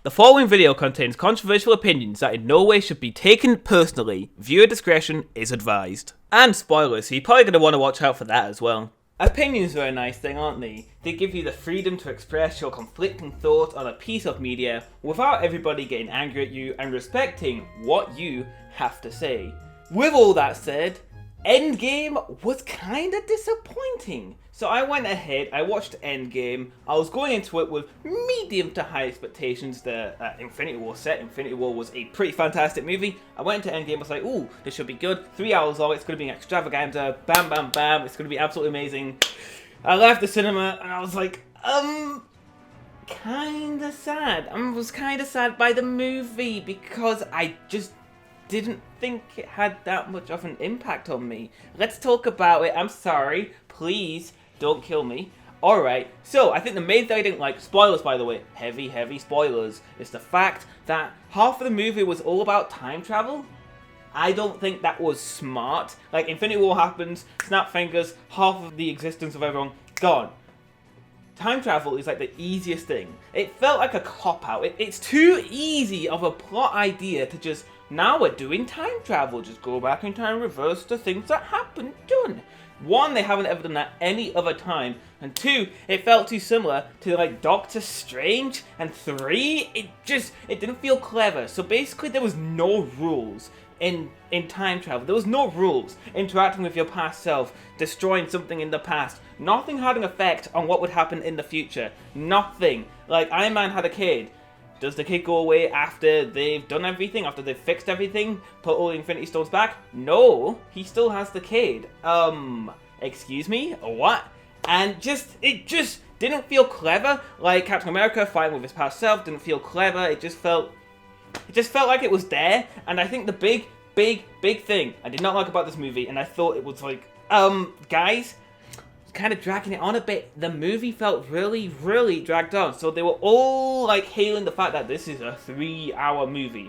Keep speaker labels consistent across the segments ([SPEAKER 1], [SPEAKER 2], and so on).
[SPEAKER 1] The following video contains controversial opinions that in no way should be taken personally. Viewer discretion is advised. And spoilers, so you're probably going to want to watch out for that as well. Opinions are a nice thing, aren't they? They give you the freedom to express your conflicting thoughts on a piece of media without everybody getting angry at you and respecting what you have to say. With all that said, Endgame was kinda disappointing. So I went ahead, I watched Endgame. I was going into it with medium to high expectations. The Infinity War set. Infinity War was a pretty fantastic movie. I went into Endgame, I was like, ooh, this should be good. 3 hours long, it's going to be an extravaganza. Bam, bam, bam. It's going to be absolutely amazing. I left the cinema and I was like, kinda sad. I was kinda sad by the movie because I just didn't think it had that much of an impact on me. Let's talk about it. I'm sorry. Please don't kill me. Alright, so I think the main thing I didn't like, spoilers by the way, heavy spoilers, is the fact that half of the movie was all about time travel. I don't think that was smart. Like, Infinity War happens, snap fingers, half of the existence of everyone gone. Time travel is like the easiest thing. It felt like a cop-out. It's too easy of a plot idea to just, now we're doing time travel, just go back in time, reverse the things that happened, done. One, they haven't ever done that any other time, and two, it felt too similar to like Doctor Strange, and three, it didn't feel clever. So basically there was no rules in time travel. There was no rules. Interacting with your past self, destroying something in the past, nothing had an effect on what would happen in the future. Nothing. Like, Iron Man had a kid. Does the kid go away after they've done everything? After they've fixed everything? Put all the Infinity Stones back? No, he still has the kid. Excuse me? What? And it just didn't feel clever. Like Captain America fighting with his past self didn't feel clever. It just felt like it was there. And I think the big thing I did not like about this movie, and I thought it was like, guys, kind of dragging it on a bit. The movie felt really dragged on. So they were all like hailing the fact that this is a 3-hour movie.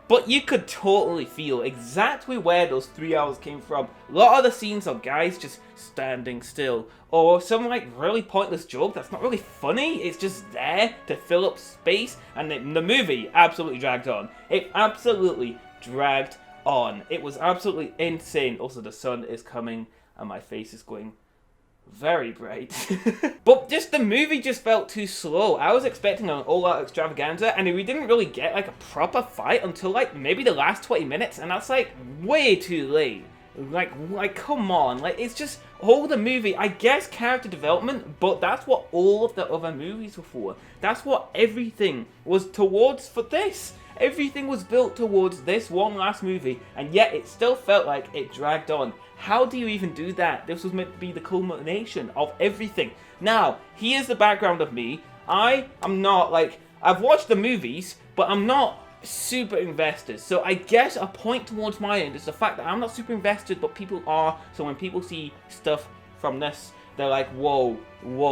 [SPEAKER 1] But you could totally feel exactly where those 3 hours came from. A lot of the scenes of guys just standing still, or some like really pointless joke that's not really funny. It's just there to fill up space, and the movie absolutely dragged on. It absolutely dragged on. It was absolutely insane. Also, the sun is coming, and my face is going very bright. But just the movie just felt too slow. I was expecting an all-out extravaganza, and we didn't really get like a proper fight until like maybe the last 20 minutes, and that's like way too late. Like come on, like it's just all the movie. I guess character development, but that's what all of the other movies were for. That's what everything was towards for this. Everything was built towards this one last movie, and yet it still felt like it dragged on. How do you even do that? This was meant to be the culmination of everything. Now, here's the background of me. I am not, like, I've watched the movies, but I'm not super invested. So I guess a point towards my end is the fact that I'm not super invested, but people are. So when people see stuff from this, they're like, whoa,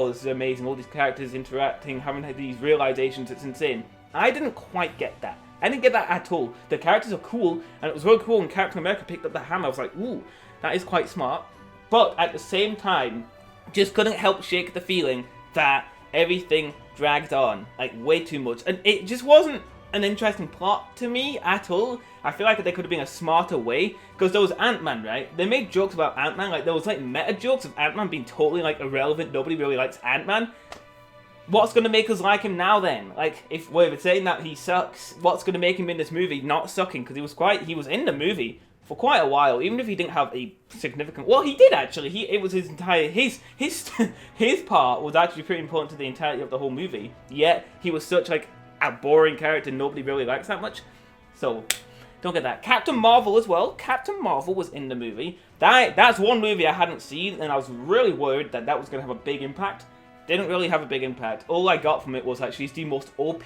[SPEAKER 1] this is amazing. All these characters interacting, having these realizations, it's insane. I didn't quite get that. I didn't get that at all. The characters are cool, and it was really cool when Captain America picked up the hammer. I was like, ooh, that is quite smart. But at the same time, just couldn't help shake the feeling that everything dragged on, like, way too much. And it just wasn't an interesting plot to me at all. I feel like there could have been a smarter way, because there was Ant-Man, right? They made jokes about Ant-Man, like, there was, like, meta jokes of Ant-Man being totally, like, irrelevant. Nobody really likes Ant-Man. What's going to make us like him now then? Like, if we're saying that he sucks, what's going to make him in this movie not sucking? Because he was in the movie for quite a while, even if he didn't have a significant, well, he did actually, it was his entire, his part was actually pretty important to the entirety of the whole movie, yet he was such like a boring character nobody really likes that much, so don't get that. Captain Marvel as well. Captain Marvel was in the movie. That's one movie I hadn't seen, and I was really worried that was going to have a big impact. Didn't really have a big impact. All I got from it was that she's the most OP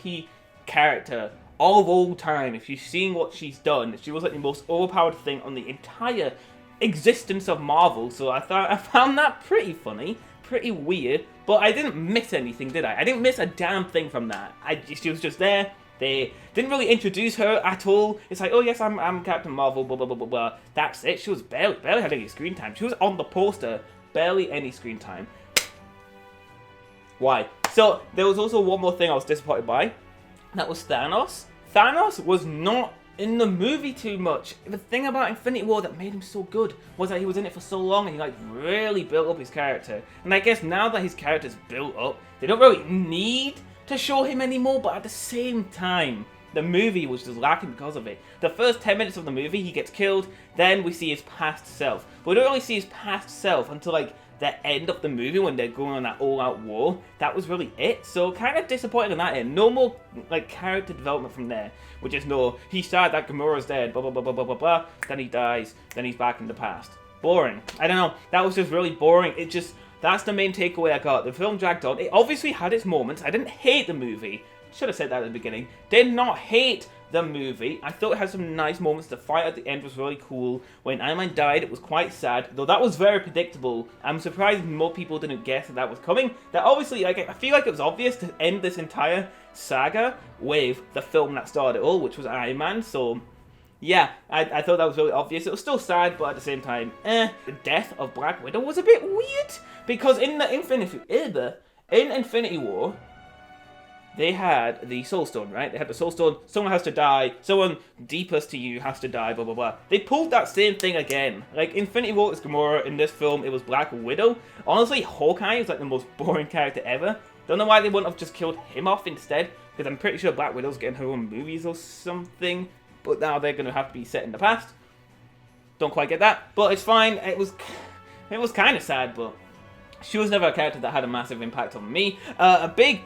[SPEAKER 1] character of all time. If you've seen what she's done, she was like the most overpowered thing on the entire existence of Marvel. So I found that pretty funny, pretty weird. But I didn't miss anything, did I? I didn't miss a damn thing from that. She was just there. They didn't really introduce her at all. It's like, oh yes, I'm Captain Marvel, blah blah blah blah blah. That's it. She was barely had any screen time. She was on the poster, barely any screen time. Why? So there was also one more thing I was disappointed by. that was Thanos. Thanos was not in the movie too much. The thing about Infinity War that made him so good was that he was in it for so long and he like really built up his character. And I guess now that his character's built up, they don't really need to show him anymore, but at the same time, the movie was just lacking because of it. The first 10 minutes of the movie, he gets killed, then we see his past self. But we don't really see his past self until like the end of the movie when they're going on that all-out war. That was really it. So kind of disappointed in that end. No more like character development from there. Which is no, he started that Gamora's dead, blah blah blah blah blah blah blah. Then he dies, then he's back in the past. Boring. I don't know. That was just really boring. It just, that's the main takeaway I got. The film dragged on. It obviously had its moments. I didn't hate the movie. Should have said that at the beginning. Did not hate the movie. I thought it had some nice moments. The fight at the end was really cool. When Iron Man died, it was quite sad, though that was very predictable. I'm surprised more people didn't guess that was coming. That obviously, like, I feel like it was obvious to end this entire saga with the film that started it all, which was Iron Man. So yeah, I thought that was really obvious. It was still sad, but at the same time, The death of Black Widow was a bit weird because in Infinity War, they had the Soul Stone, right? They had the Soul Stone, someone has to die, someone deepest to you has to die, blah, blah, blah. They pulled that same thing again. Like, Infinity War is Gamora, in this film it was Black Widow. Honestly, Hawkeye is like the most boring character ever. Don't know why they wouldn't have just killed him off instead, because I'm pretty sure Black Widow's getting her own movies or something, but now they're going to have to be set in the past. Don't quite get that, but it's fine. It was kind of sad, but she was never a character that had a massive impact on me. A big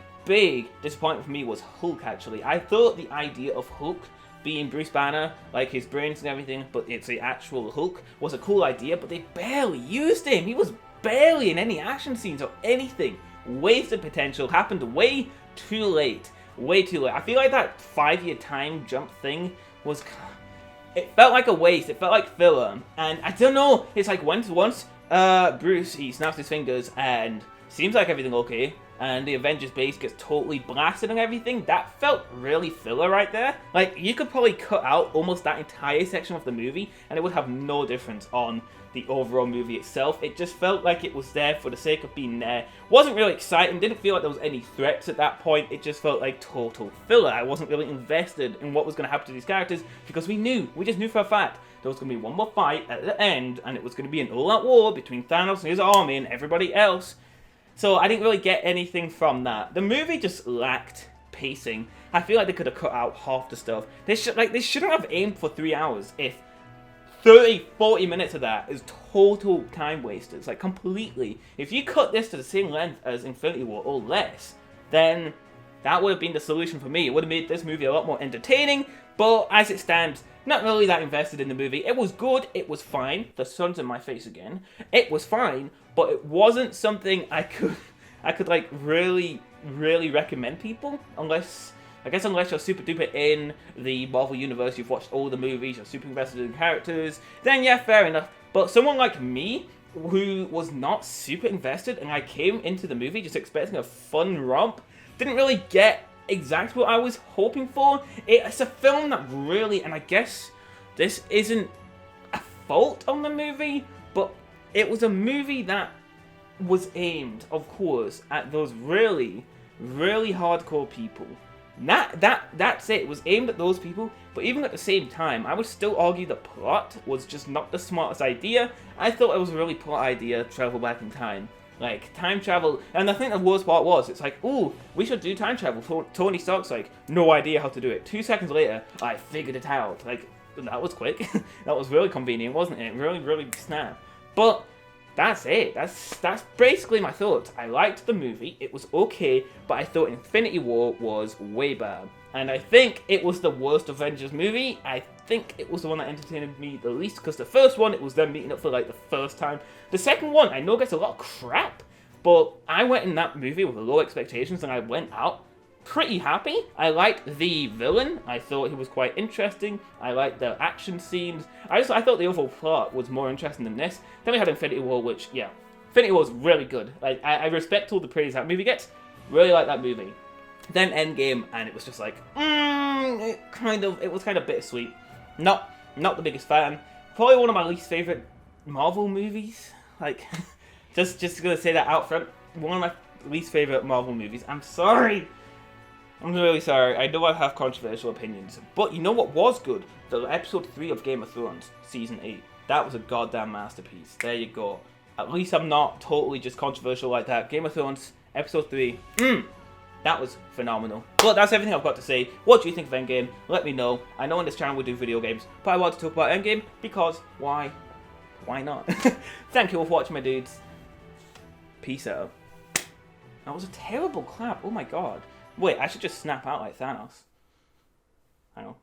[SPEAKER 1] disappointment for me was Hulk, actually. I thought the idea of Hulk being Bruce Banner, like his brains and everything, but it's the actual Hulk, was a cool idea, but they barely used him. He was barely in any action scenes or anything. Wasted potential, happened way too late. Way too late. I feel like that 5-year time jump thing was... It felt like a waste. It felt like filler. And I don't know, it's like once Bruce, he snaps his fingers and seems like everything okay, and the Avengers base gets totally blasted and everything, that felt really filler right there. Like, you could probably cut out almost that entire section of the movie, and it would have no difference on the overall movie itself. It just felt like it was there for the sake of being there. Wasn't really exciting, didn't feel like there was any threats at that point. It just felt like total filler. I wasn't really invested in what was going to happen to these characters, because we just knew for a fact there was going to be one more fight at the end, and it was going to be an all-out war between Thanos and his army and everybody else. So I didn't really get anything from that. The movie just lacked pacing. I feel like they could have cut out half the stuff. They shouldn't have aimed for 3 hours if 30-40 minutes of that is total time wasters, like completely. If you cut this to the same length as Infinity War or less, then that would have been the solution for me. It would have made this movie a lot more entertaining, but as it stands, not really that invested in the movie. It was good, it was fine. The sun's in my face again. It was fine, but it wasn't something I could like really recommend people, unless you're super duper in the Marvel universe, you've watched all the movies, you're super invested in characters, then yeah, fair enough. But someone like me, who was not super invested, and I came into the movie just expecting a fun romp, didn't really get exactly what I was hoping for. It's a film that really, and I guess this isn't a fault on the movie, but it was a movie that was aimed, of course, at those really hardcore people. That's it. It was aimed at those people, but even at the same time, I would still argue the plot was just not the smartest idea. I thought it was a really poor idea to travel back in time. Like, time travel, and I think the worst part was, it's like, ooh, we should do time travel. Tony Stark's like, no idea how to do it. 2 seconds later, I figured it out. Like, that was quick. That was really convenient, wasn't it? Really snap. But that's it. That's basically my thoughts. I liked the movie. It was okay, but I thought Infinity War was way bad. And I think it was the worst Avengers movie. I think it was the one that entertained me the least, because the first one, it was them meeting up for like the first time. The second one, I know gets a lot of crap, but I went in that movie with low expectations and I went out pretty happy. I liked the villain. I thought he was quite interesting. I liked the action scenes. I thought the overall plot was more interesting than this. Then we had Infinity War, which, yeah, Infinity War was really good. Like, I respect all the praise that movie gets. Really like that movie. Then Endgame, and it was just like, it was kind of bittersweet. Not the biggest fan. Probably one of my least favorite Marvel movies. Like, just gonna say that out front. One of my least favorite Marvel movies. I'm sorry. I'm really sorry. I know I have controversial opinions, but you know what was good? The episode 3 of Game of Thrones, season 8. That was a goddamn masterpiece. There you go. At least I'm not totally just controversial like that. Game of Thrones, episode 3. That was phenomenal. But that's everything I've got to say. What do you think of Endgame? Let me know. I know on this channel we do video games, but I want to talk about Endgame because why? Why not? Thank you all for watching, my dudes. Peace out. That was a terrible clap. Oh my god. Wait, I should just snap out like Thanos. Hang on.